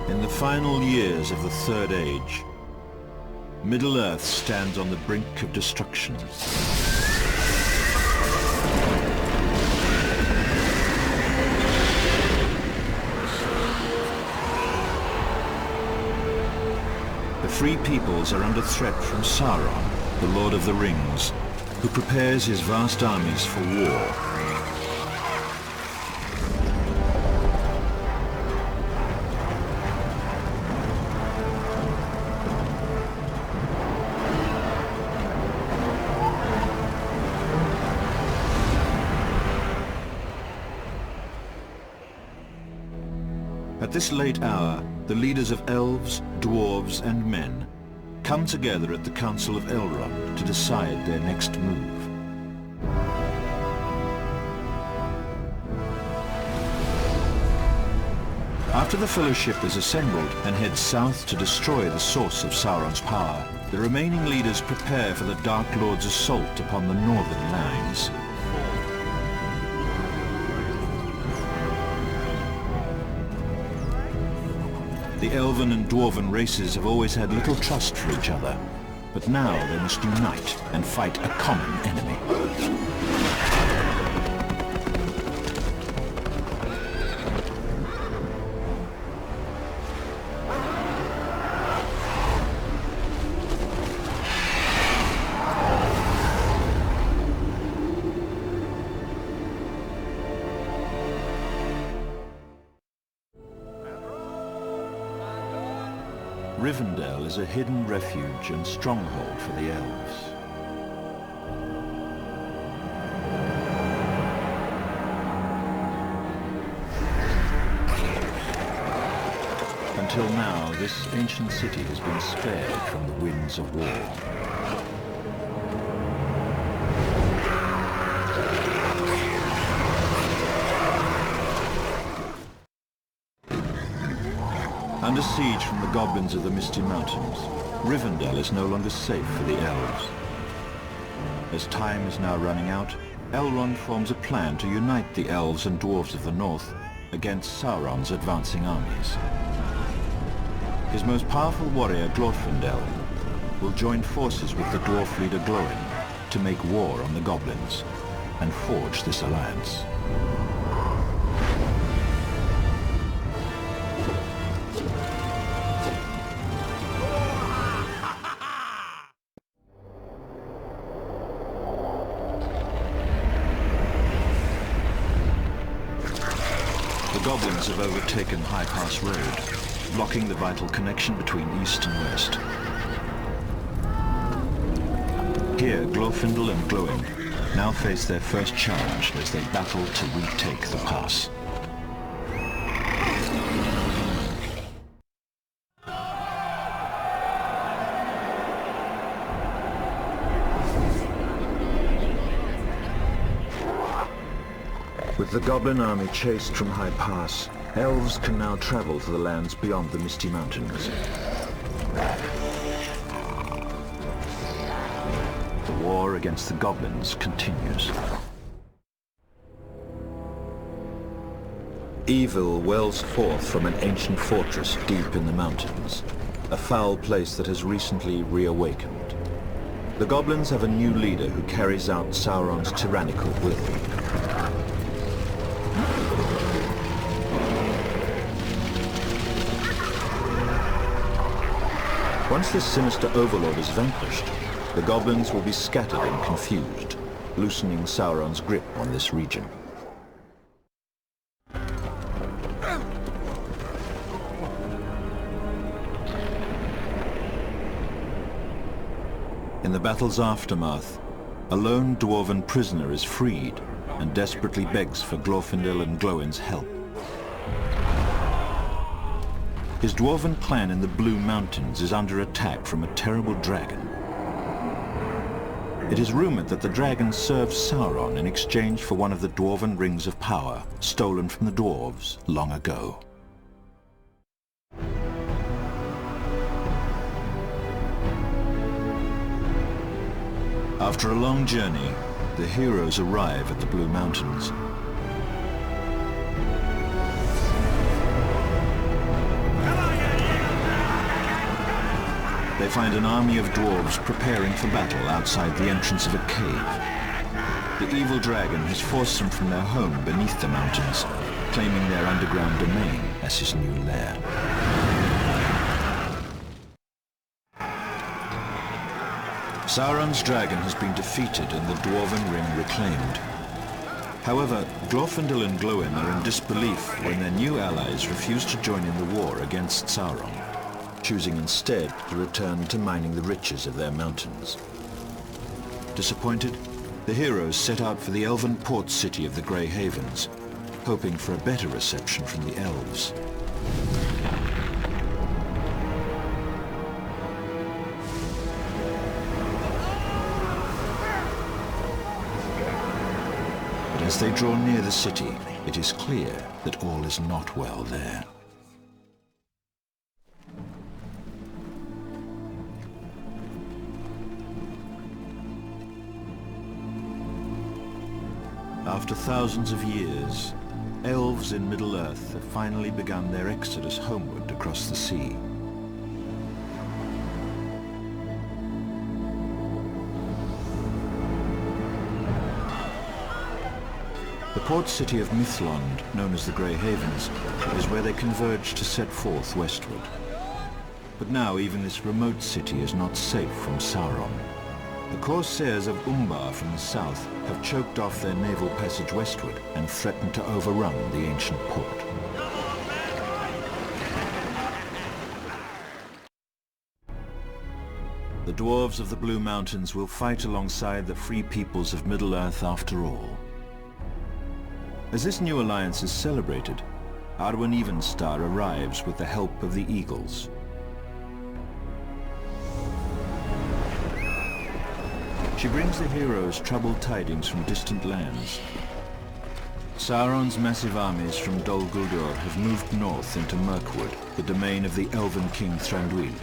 In the final years of the Third Age, Middle-earth stands on the brink of destruction. The Free Peoples are under threat from Sauron, the Lord of the Rings, who prepares his vast armies for war. At this late hour, the leaders of elves, dwarves and men come together at the Council of Elrond to decide their next move. After the Fellowship is assembled and heads south to destroy the source of Sauron's power, the remaining leaders prepare for the Dark Lord's assault upon the northern lands. The elven and dwarven races have always had little trust for each other, but now they must unite and fight a common enemy. Rivendell is a hidden refuge and stronghold for the elves. Until now, this ancient city has been spared from the winds of war. Under siege from the goblins of the Misty Mountains, Rivendell is no longer safe for the elves. As time is now running out, Elrond forms a plan to unite the elves and dwarves of the north against Sauron's advancing armies. His most powerful warrior, Glorfindel, will join forces with the dwarf leader Glóin to make war on the goblins and forge this alliance. The goblins have overtaken High Pass Road, blocking the vital connection between east and west. Here, Glorfindel and Glóin now face their first challenge as they battle to retake the pass. With the goblin army chased from High Pass, elves can now travel to the lands beyond the Misty Mountains. The war against the goblins continues. Evil wells forth from an ancient fortress deep in the mountains, a foul place that has recently reawakened. The goblins have a new leader who carries out Sauron's tyrannical will. Once this sinister overlord is vanquished, the goblins will be scattered and confused, loosening Sauron's grip on this region. In the battle's aftermath, a lone dwarven prisoner is freed and desperately begs for Glorfindel and Glóin's help. His dwarven clan in the Blue Mountains is under attack from a terrible dragon. It is rumored that the dragon served Sauron in exchange for one of the dwarven rings of power stolen from the dwarves long ago. After a long journey, the heroes arrive at the Blue Mountains. They find an army of dwarves preparing for battle outside the entrance of a cave. The evil dragon has forced them from their home beneath the mountains, claiming their underground domain as his new lair. Sauron's dragon has been defeated and the dwarven ring reclaimed. However, Glorfindel and Glóin are in disbelief when their new allies refuse to join in the war against Sauron, choosing instead to return to mining the riches of their mountains. Disappointed, the heroes set out for the elven port city of the Grey Havens, hoping for a better reception from the elves. But as they draw near the city, it is clear that all is not well there. After thousands of years, elves in Middle-earth have finally begun their exodus homeward across the sea. The port city of Mithlond, known as the Grey Havens, is where they converge to set forth westward. But now even this remote city is not safe from Sauron. The corsairs of Umbar from the south have choked off their naval passage westward and threatened to overrun the ancient port. The dwarves of the Blue Mountains will fight alongside the free peoples of Middle-earth after all. As this new alliance is celebrated, Arwen Evenstar arrives with the help of the Eagles. She brings the heroes troubled tidings from distant lands. Sauron's massive armies from Dol Guldur have moved north into Mirkwood, the domain of the elven king Thranduil.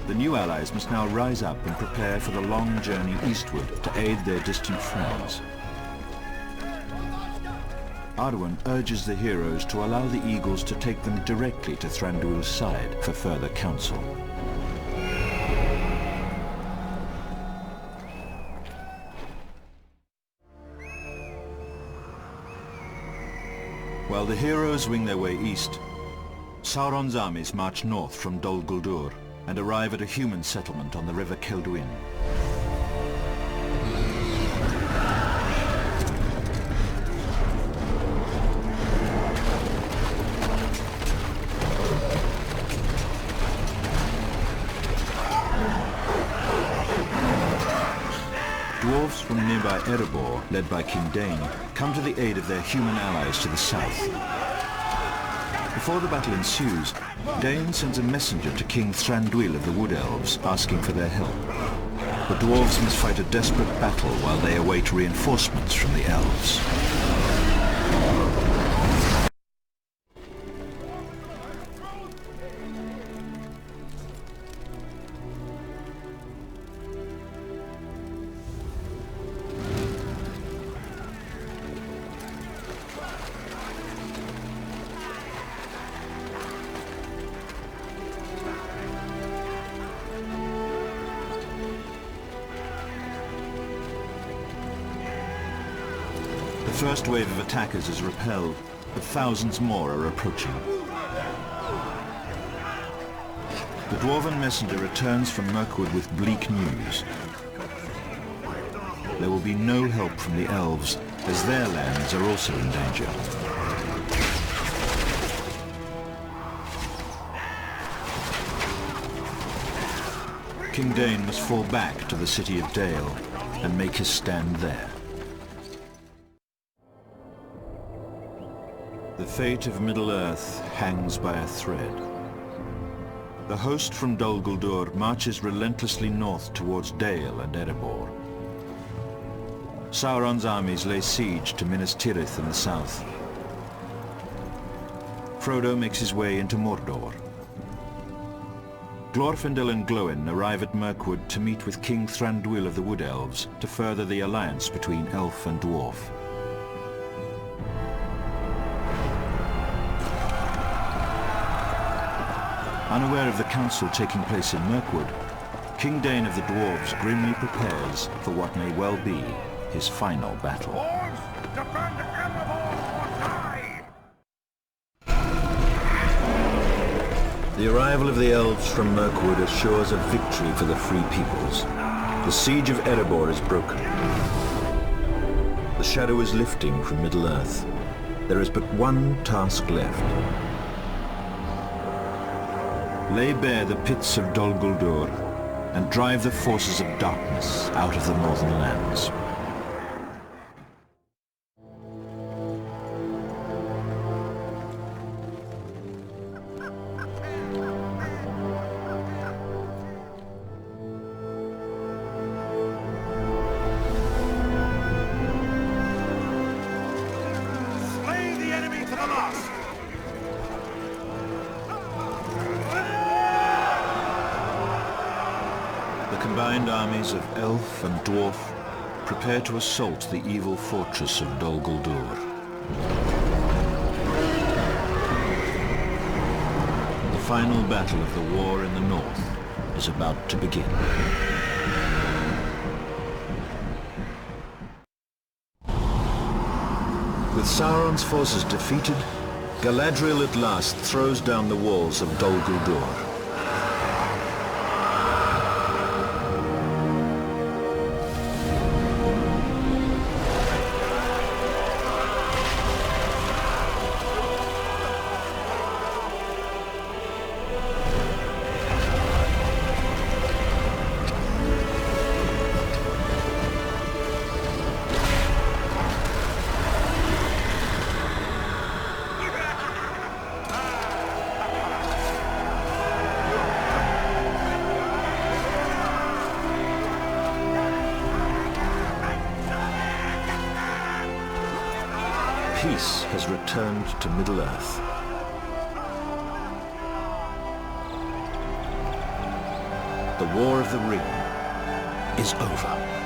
The new allies must now rise up and prepare for the long journey eastward to aid their distant friends. Arwen urges the heroes to allow the Eagles to take them directly to Thranduil's side for further counsel. While the heroes wing their way east, Sauron's armies march north from Dol Guldur and arrive at a human settlement on the river Celduin. Dwarves from nearby Erebor, led by King Dain, come to the aid of their human allies to the south. Before the battle ensues, Dain sends a messenger to King Thranduil of the Wood Elves, asking for their help. The dwarves must fight a desperate battle while they await reinforcements from the elves. The first wave of attackers is repelled, but thousands more are approaching. The dwarven messenger returns from Mirkwood with bleak news. There will be no help from the elves, as their lands are also in danger. King Dain must fall back to the city of Dale and make his stand there. The fate of Middle-earth hangs by a thread. The host from Dol Guldur marches relentlessly north towards Dale and Erebor. Sauron's armies lay siege to Minas Tirith in the south. Frodo makes his way into Mordor. Glorfindel and Glóin arrive at Mirkwood to meet with King Thranduil of the Wood Elves to further the alliance between elf and dwarf. Unaware of the council taking place in Mirkwood, King Dain of the Dwarves grimly prepares for what may well be his final battle. Dwarves, defend Erebor or die! The arrival of the elves from Mirkwood assures a victory for the Free Peoples. The siege of Erebor is broken. The shadow is lifting from Middle-earth. There is but one task left. Lay bare the pits of Dol Guldur and drive the forces of darkness out of the northern lands. Slay the enemy to the last! The combined armies of elf and dwarf prepare to assault the evil fortress of Dol Guldur. The final battle of the war in the north is about to begin. With Sauron's forces defeated, Galadriel at last throws down the walls of Dol Guldur. Peace has returned to Middle-earth. The War of the Ring is over.